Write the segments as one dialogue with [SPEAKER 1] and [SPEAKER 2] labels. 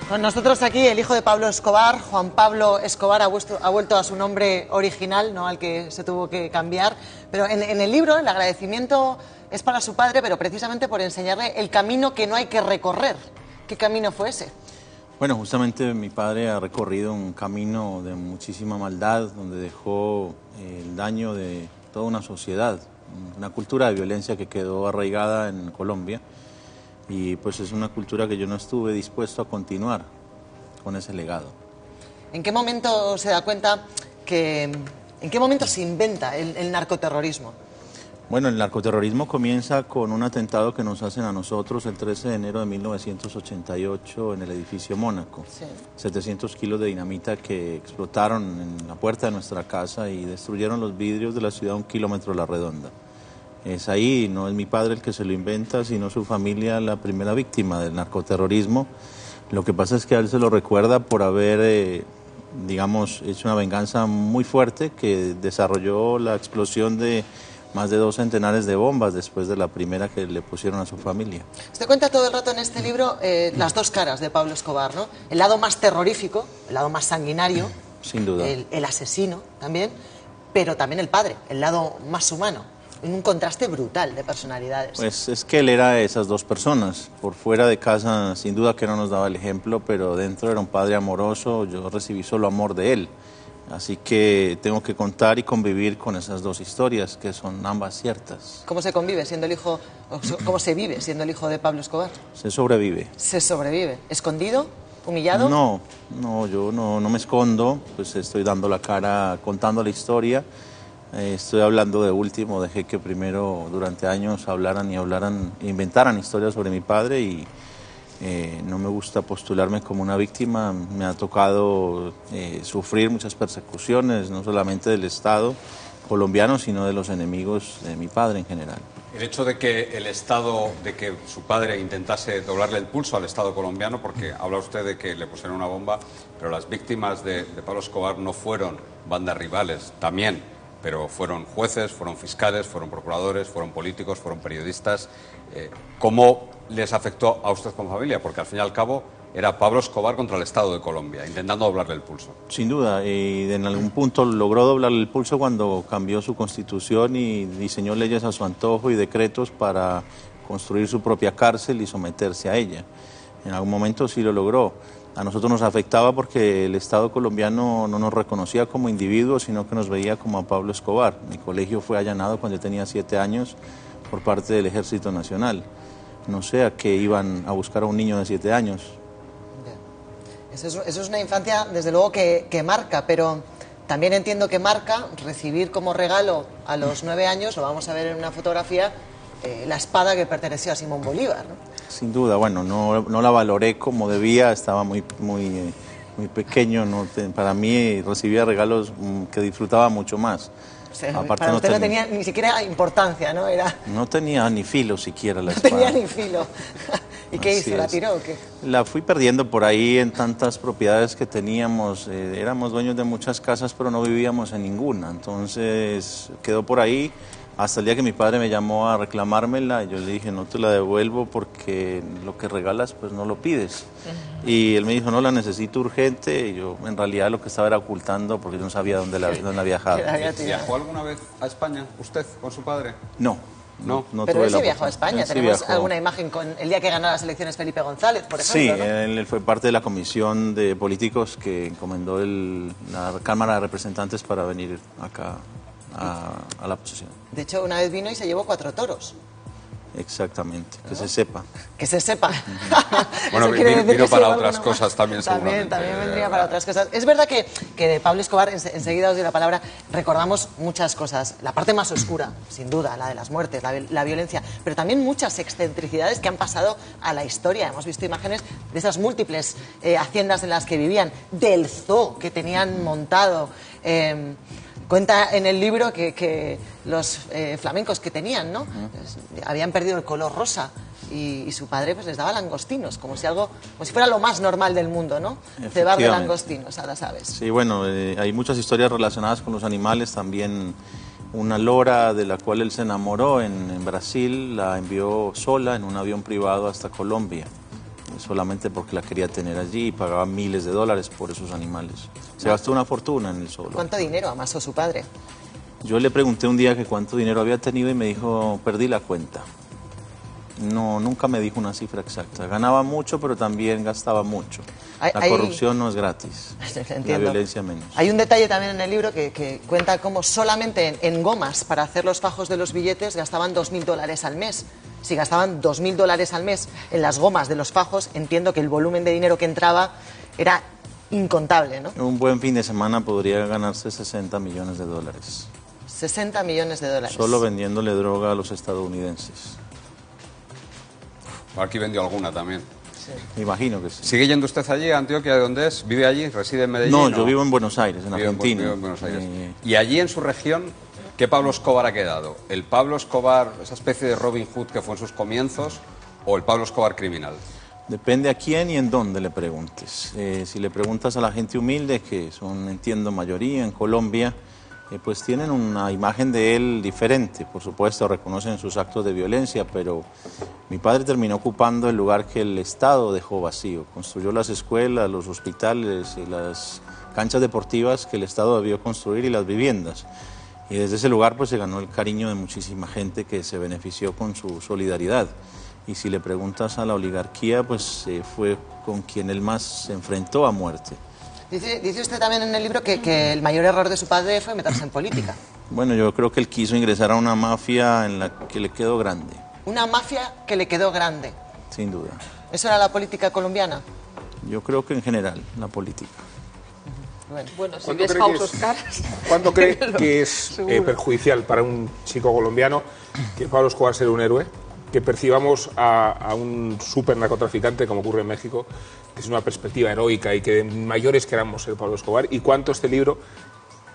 [SPEAKER 1] Con nosotros aquí el hijo de Pablo Escobar, Juan Pablo Escobar, ha vuelto a su nombre original, no al que se tuvo que cambiar. Pero en el libro el agradecimiento es para su padre, pero precisamente por enseñarle el camino que no hay que recorrer. ¿Qué camino fue ese?
[SPEAKER 2] Bueno, justamente mi padre ha recorrido un camino de muchísima maldad, donde dejó el daño de toda una sociedad, una cultura de violencia que quedó arraigada en Colombia. Y pues es una cultura que yo no estuve dispuesto a continuar con ese legado.
[SPEAKER 1] ¿En qué momento se da cuenta que... ¿En qué momento se inventa el narcoterrorismo?
[SPEAKER 2] Bueno, el narcoterrorismo comienza con un atentado que nos hacen a nosotros el 13 de enero de 1988 en el edificio Mónaco.
[SPEAKER 1] Sí.
[SPEAKER 2] 700 kilos de dinamita que explotaron en la puerta de nuestra casa y destruyeron los vidrios de la ciudad a 1 kilómetro a la redonda. Es ahí, no es mi padre el que se lo inventa, sino su familia la primera víctima del narcoterrorismo. Lo que pasa es que a él se lo recuerda por haber, digamos, hecho una venganza muy fuerte que desarrolló la explosión de más de 2 centenares de bombas después de la primera que le pusieron a su familia.
[SPEAKER 1] Usted cuenta todo el rato en este libro las dos caras de Pablo Escobar, ¿no? El lado más terrorífico, el lado más sanguinario,
[SPEAKER 2] sin duda,
[SPEAKER 1] el asesino también, pero también el padre, el lado más humano. En un contraste brutal de personalidades.
[SPEAKER 2] Pues es que él era esas dos personas. Por fuera de casa, sin duda que no nos daba el ejemplo, pero dentro era un padre amoroso. Yo recibí solo amor de él. Así que tengo que contar y convivir con esas dos historias, que son ambas ciertas.
[SPEAKER 1] ¿Cómo se convive siendo el hijo, cómo se vive siendo el hijo de Pablo Escobar?
[SPEAKER 2] Se sobrevive.
[SPEAKER 1] ¿Se sobrevive? ¿Escondido? ¿Humillado?
[SPEAKER 2] No, yo no me escondo, pues estoy dando la cara, contando la historia. Estoy hablando de último, dejé que primero durante años hablaran, inventaran historias sobre mi padre y no me gusta postularme como una víctima. Me ha tocado sufrir muchas persecuciones, no solamente del Estado colombiano, sino de los enemigos de mi padre en general.
[SPEAKER 3] El hecho de que el Estado, de que su padre intentase doblarle el pulso al Estado colombiano, porque habla usted de que le pusieron una bomba, pero las víctimas de Pablo Escobar no fueron bandas rivales, también. Pero fueron jueces, fueron fiscales, fueron procuradores, fueron políticos, fueron periodistas. ¿Cómo les afectó a usted como familia? Porque al fin y al cabo era Pablo Escobar contra el Estado de Colombia, intentando doblarle el pulso.
[SPEAKER 2] Sin duda, y en algún punto logró doblarle el pulso cuando cambió su constitución y diseñó leyes a su antojo y decretos para construir su propia cárcel y someterse a ella. En algún momento sí lo logró. A nosotros nos afectaba porque el Estado colombiano no nos reconocía como individuos, sino que nos veía como a Pablo Escobar. Mi colegio fue allanado cuando yo tenía 7 años por parte del Ejército Nacional. No sé a qué iban a buscar a un niño de 7 años.
[SPEAKER 1] Eso es una infancia, desde luego, que marca, pero también entiendo que marca recibir como regalo a los 9 años, lo vamos a ver en una fotografía, la espada que perteneció a Simón Bolívar, ¿no?
[SPEAKER 2] Sin duda, bueno, no la valoré como debía, estaba muy pequeño, para mí recibía regalos que disfrutaba mucho más.
[SPEAKER 1] O sea, aparte para usted no tenía ni siquiera importancia, ¿no?
[SPEAKER 2] No tenía ni filo siquiera la
[SPEAKER 1] espada.
[SPEAKER 2] No
[SPEAKER 1] tenía ni filo. ¿Y qué hizo? ¿La tiró o qué?
[SPEAKER 2] La fui perdiendo por ahí en tantas propiedades que teníamos. Éramos dueños de muchas casas, pero no vivíamos en ninguna. Entonces quedó por ahí. Hasta el día que mi padre me llamó a reclamármela, yo le dije, no te la devuelvo porque lo que regalas pues no lo pides. Y él me dijo, no, la necesito urgente. Y yo en realidad lo que estaba era ocultando porque yo no sabía dónde había viajado.
[SPEAKER 3] ¿Viajó alguna vez a España usted con su padre?
[SPEAKER 2] No.
[SPEAKER 1] Pero él sí viajó a España. Tenemos alguna imagen con el día que ganó las elecciones Felipe González, por ejemplo.
[SPEAKER 2] Sí, ¿no? Él fue parte de la comisión de políticos que encomendó la Cámara de Representantes para venir acá a la posesión.
[SPEAKER 1] De hecho, una vez vino y se llevó 4 toros.
[SPEAKER 2] Exactamente, que se sepa.
[SPEAKER 1] Que se sepa.
[SPEAKER 3] Bueno, vino para otras cosas también, seguramente.
[SPEAKER 1] También vendría para otras cosas. Es verdad que de Pablo Escobar, enseguida os doy la palabra, recordamos muchas cosas. La parte más oscura, sin duda, la de las muertes, la violencia, pero también muchas excentricidades que han pasado a la historia. Hemos visto imágenes de esas múltiples haciendas en las que vivían, del zoo que tenían montado. Cuenta en el libro que los flamencos que tenían, ¿no? Habían perdido el color rosa y su padre pues les daba langostinos, como si fuera lo más normal del mundo, ¿no? Cebar de langostinos a las aves.
[SPEAKER 2] Sí, bueno, hay muchas historias relacionadas con los animales, también una lora de la cual él se enamoró en Brasil, la envió sola en un avión privado hasta Colombia. solamente porque la quería tener allí y pagaba miles de dólares por esos animales. Se gastó una fortuna en el zoológico.
[SPEAKER 1] ¿Cuánto dinero amasó su padre?
[SPEAKER 2] Yo le pregunté un día que cuánto dinero había tenido y me dijo, perdí la cuenta. No, nunca me dijo una cifra exacta. Ganaba mucho, pero también gastaba mucho. La corrupción no es gratis. La violencia menos.
[SPEAKER 1] Hay un detalle también en el libro que cuenta cómo solamente en gomas para hacer los fajos de los billetes gastaban $2.000 al mes. Si gastaban $2.000 al mes en las gomas de los fajos, entiendo que el volumen de dinero que entraba era incontable, ¿no?
[SPEAKER 2] Un buen fin de semana podría ganarse $60 millones.
[SPEAKER 1] 60 millones de dólares.
[SPEAKER 2] Solo vendiéndole droga a los estadounidenses.
[SPEAKER 3] Aquí vendió alguna también.
[SPEAKER 1] Sí.
[SPEAKER 2] Me imagino que sí.
[SPEAKER 3] ¿Sigue yendo usted allí, a Antioquia, de dónde es? ¿Vive allí? ¿Reside en Medellín?
[SPEAKER 2] No, yo vivo en Buenos Aires, en Argentina.
[SPEAKER 3] Vivo en Buenos Aires. Y allí en su región, ¿qué Pablo Escobar ha quedado? ¿El Pablo Escobar, esa especie de Robin Hood que fue en sus comienzos, o el Pablo Escobar criminal?
[SPEAKER 2] Depende a quién y en dónde le preguntes. Si le preguntas a la gente humilde, que son, entiendo, mayoría en Colombia, pues tienen una imagen de él diferente. Por supuesto, reconocen sus actos de violencia, pero mi padre terminó ocupando el lugar que el Estado dejó vacío. Construyó las escuelas, los hospitales y las canchas deportivas que el Estado debió construir y las viviendas. Y desde ese lugar pues se ganó el cariño de muchísima gente que se benefició con su solidaridad. Y si le preguntas a la oligarquía, pues fue con quien él más se enfrentó a muerte.
[SPEAKER 1] Dice usted también en el libro que el mayor error de su padre fue meterse en política.
[SPEAKER 2] Bueno, yo creo que él quiso ingresar a una mafia en la que le quedó grande.
[SPEAKER 1] Una mafia que le quedó grande.
[SPEAKER 2] Sin duda.
[SPEAKER 1] ¿Eso era la política colombiana?
[SPEAKER 2] Yo creo que en general, la política.
[SPEAKER 4] Bueno, si ves pausos caras...
[SPEAKER 5] ¿Cuánto cree que es perjudicial para un chico colombiano que Pablo Escobar sea un héroe? Que percibamos a un súper narcotraficante, como ocurre en México, que es una perspectiva heroica y que de mayores queramos ser Pablo Escobar, y cuánto este libro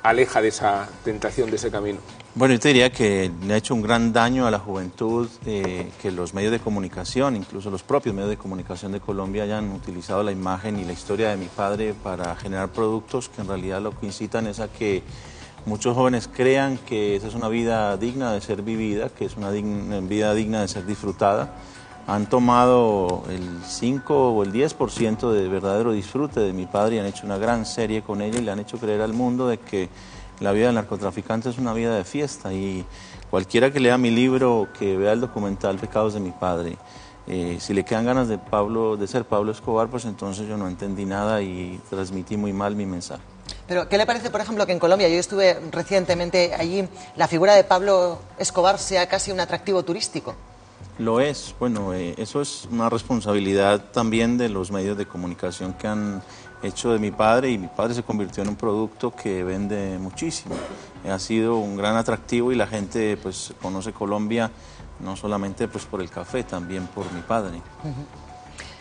[SPEAKER 5] aleja de esa tentación, de ese camino.
[SPEAKER 2] Bueno, yo te diría que le ha hecho un gran daño a la juventud que los medios de comunicación, incluso los propios medios de comunicación de Colombia, hayan utilizado la imagen y la historia de mi padre para generar productos que en realidad lo que incitan es a que muchos jóvenes crean que esa es una vida digna de ser vivida, que es una vida digna de ser disfrutada. Han tomado el 5 o el 10% de verdadero disfrute de mi padre y han hecho una gran serie con ella y le han hecho creer al mundo de que la vida del narcotraficante es una vida de fiesta. Y cualquiera que lea mi libro, que vea el documental Pecados de mi padre, si le quedan ganas de ser Pablo Escobar, pues entonces yo no entendí nada y transmití muy mal mi mensaje.
[SPEAKER 1] Pero, ¿qué le parece, por ejemplo, que en Colombia, yo estuve recientemente allí, la figura de Pablo Escobar sea casi un atractivo turístico?
[SPEAKER 2] Lo es. Bueno, eso es una responsabilidad también de los medios de comunicación que han hecho de mi padre, y mi padre se convirtió en un producto que vende muchísimo. Ha sido un gran atractivo y la gente pues conoce Colombia no solamente pues por el café, también por mi padre.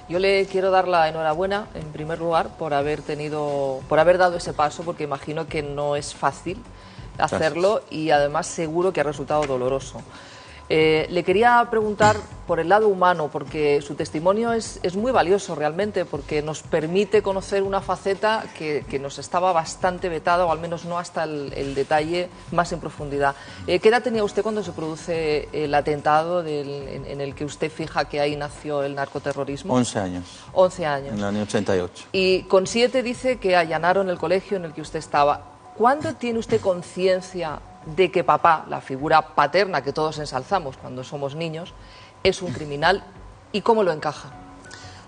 [SPEAKER 4] Yo le quiero dar la enhorabuena, en primer lugar, por haber dado ese paso, porque imagino que no es fácil hacerlo. Gracias. Y además seguro que ha resultado doloroso. Le quería preguntar por el lado humano, porque su testimonio es muy valioso realmente, porque nos permite conocer una faceta que nos estaba bastante vetada, o al menos no hasta el detalle más en profundidad. ¿Qué edad tenía usted cuando se produce el atentado en el que usted fija que ahí nació el narcoterrorismo?
[SPEAKER 2] 11 años.
[SPEAKER 4] 11 años.
[SPEAKER 2] En el año 88.
[SPEAKER 4] Y con 7 dice que allanaron el colegio en el que usted estaba. ¿Cuándo tiene usted conciencia de que papá, la figura paterna que todos ensalzamos cuando somos niños, es un criminal, y cómo lo encaja?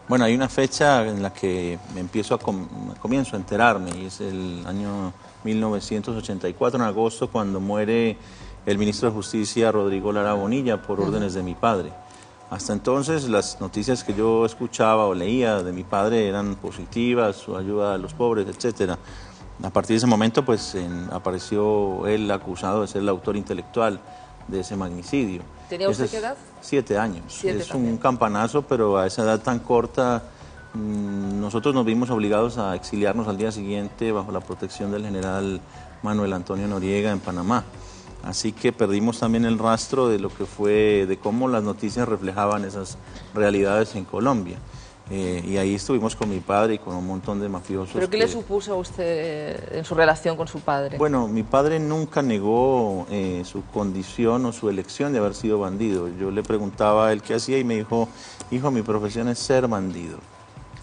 [SPEAKER 2] Bueno, hay una fecha en la que comienzo a enterarme, y es el año 1984, en agosto, cuando muere el ministro de Justicia, Rodrigo Lara Bonilla, por órdenes de mi padre. Hasta entonces las noticias que yo escuchaba o leía de mi padre eran positivas, su ayuda a los pobres, etcétera. A partir de ese momento pues apareció él acusado de ser el autor intelectual de ese magnicidio.
[SPEAKER 4] ¿Tenía usted qué edad?
[SPEAKER 2] 7 años.
[SPEAKER 4] 7
[SPEAKER 2] es
[SPEAKER 4] también.
[SPEAKER 2] Un campanazo, pero a esa edad tan corta nosotros nos vimos obligados a exiliarnos al día siguiente bajo la protección del general Manuel Antonio Noriega en Panamá. Así que perdimos también el rastro de lo que fue, de cómo las noticias reflejaban esas realidades en Colombia. Y ahí estuvimos con mi padre y con un montón de mafiosos.
[SPEAKER 4] ¿Pero qué le supuso a usted en su relación con su padre?
[SPEAKER 2] Bueno, mi padre nunca negó su condición o su elección de haber sido bandido. Yo le preguntaba a él qué hacía y me dijo, hijo, mi profesión es ser bandido.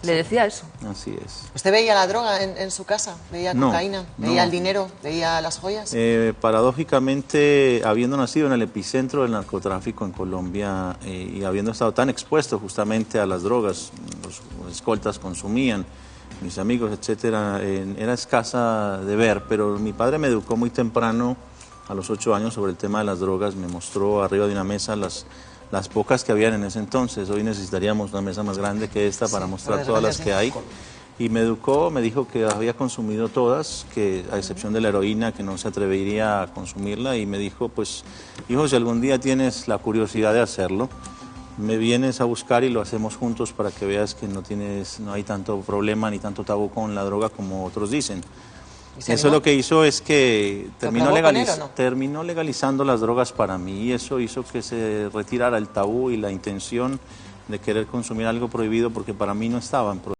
[SPEAKER 4] ¿Le decía eso?
[SPEAKER 2] Así es.
[SPEAKER 1] ¿Usted veía la droga en su casa? ¿Veía
[SPEAKER 2] No,
[SPEAKER 1] cocaína?
[SPEAKER 2] no.
[SPEAKER 1] ¿Veía el dinero? ¿Veía las joyas?
[SPEAKER 2] Paradójicamente, habiendo nacido en el epicentro del narcotráfico en Colombia y habiendo estado tan expuesto justamente a las drogas, los escoltas consumían, mis amigos, etcétera, era escasa de ver, pero mi padre me educó muy temprano, a los 8 años, sobre el tema de las drogas, me mostró arriba de una mesa las pocas que habían en ese entonces. Hoy necesitaríamos una mesa más grande que esta para mostrar todas las que hay. Y me educó, me dijo que había consumido todas, que a excepción de la heroína, que no se atrevería a consumirla, y me dijo, pues, hijo, si algún día tienes la curiosidad de hacerlo, me vienes a buscar y lo hacemos juntos para que veas que no hay tanto problema ni tanto tabú con la droga como otros dicen. Eso lo que hizo es que terminó legalizando las drogas para mí, y eso hizo que se retirara el tabú y la intención de querer consumir algo prohibido, porque para mí no estaban prohibidos.